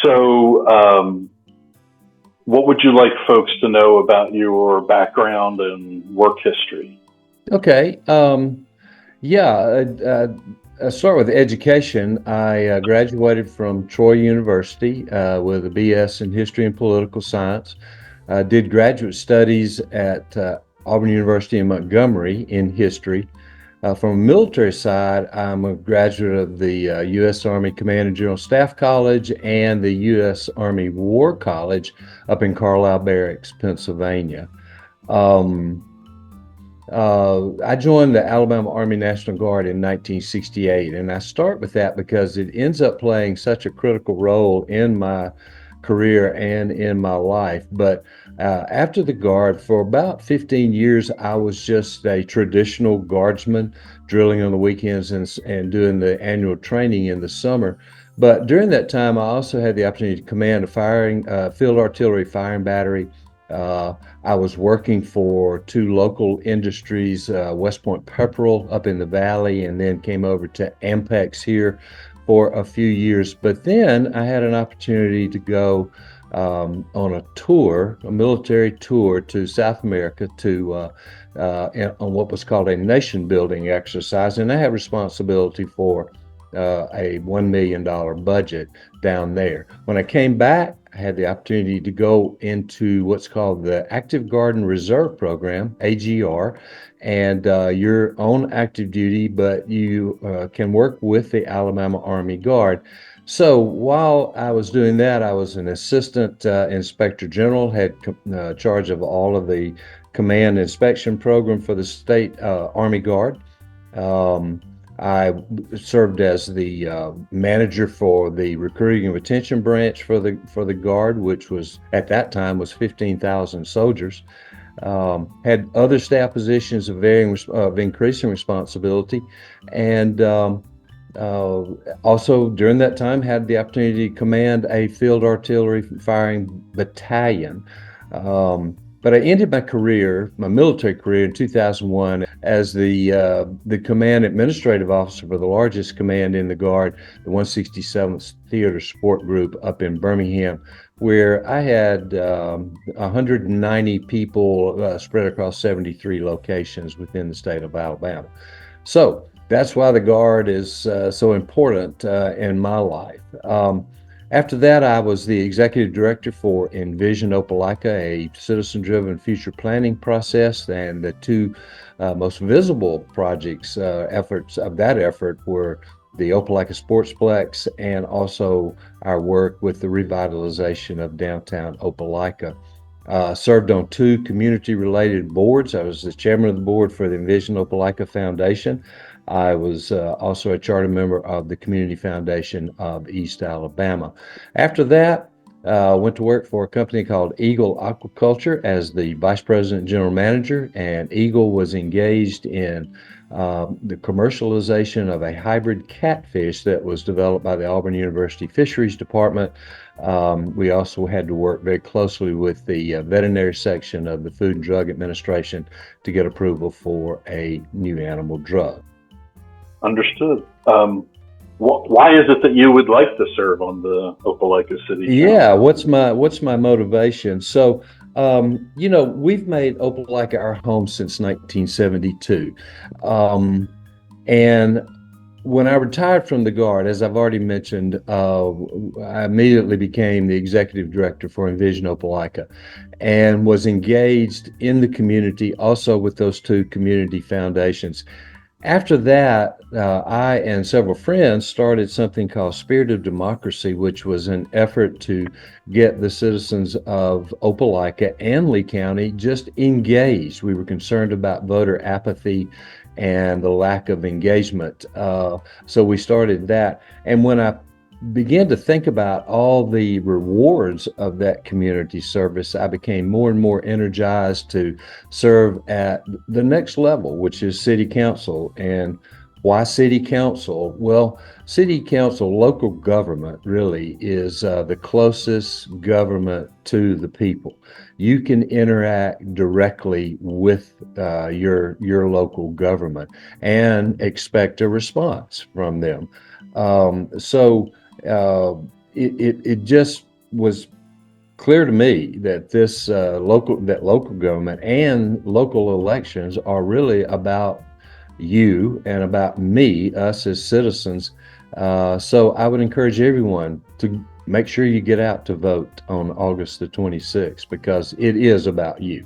So, what would you like folks to know about your background and work history? Okay. Yeah. I start with education. I graduated from Troy University with a BS in History and Political Science. I did graduate studies at Auburn University in Montgomery in history. From a military side, I'm a graduate of the U.S. Army Command and General Staff College and the U.S. Army War College up in Carlisle Barracks, Pennsylvania. Um, I joined the Alabama Army National Guard in 1968, and I start with that because it ends up playing such a critical role in my career and in my life. But after the Guard, for about 15 years, I was just a traditional guardsman, drilling on the weekends and doing the annual training in the summer. But during that time, I also had the opportunity to command a field artillery firing battery. Uh, I was working for two local industries, West Point Pepperell up in the valley, and then came over to Ampex here for a few years. But then I had an opportunity to go on a tour, a military tour to South America on what was called a nation building exercise. And I had responsibility for a $1 million budget down there. When I came back, I had the opportunity to go into what's called the Active Guard and Reserve Program, AGR, and you're on active duty, but you can work with the Alabama Army Guard. So while I was doing that, I was an assistant inspector general, had charge of all of the command inspection program for the state Army Guard. Um, I served as the manager for the recruiting and retention branch for the Guard, which was at that time was 15,000 soldiers. Had other staff positions of increasing responsibility, and uh, also during that time had the opportunity to command a field artillery firing battalion. But I ended my military career in 2001 as the command administrative officer for the largest command in the Guard, the 167th Theater Support Group up in Birmingham, where I had 190 people spread across 73 locations within the state of Alabama. So that's why the Guard is so important in my life. After that, I was the executive director for Envision Opelika, a citizen-driven future planning process, and the two most visible efforts of that effort were the Opelika Sportsplex and also our work with the revitalization of downtown Opelika. Served on two community-related boards. I was the chairman of the board for the Envision Opelika Foundation. I was also a charter member of the Community Foundation of East Alabama. After that, went to work for a company called Eagle Aquaculture as the vice president and general manager, and Eagle was engaged in the commercialization of a hybrid catfish that was developed by the Auburn University Fisheries Department. We also had to work very closely with the veterinary section of the Food and Drug Administration to get approval for a new animal drug. Understood. Why is it that you would like to serve on the Opelika City Yeah, Council? what's my motivation? So, we've made Opelika our home since 1972, and when I retired from the Guard, as I've already mentioned, I immediately became the executive director for Envision Opelika and was engaged in the community also with those two community foundations. After that, I and several friends started something called Spirit of Democracy, which was an effort to get the citizens of Opelika and Lee County just engaged. We were concerned about voter apathy and the lack of engagement. So we started that. And when I began to think about all the rewards of that community service, I became more and more energized to serve at the next level, which is city council. And why city council? Well, city council, local government really is the closest government to the people. You can interact directly with your local government and expect a response from them. So uh, it just was clear to me that this local government and local elections are really about you and about me, us as citizens. So I would encourage everyone to make sure you get out to vote on August the 26th, because it is about you.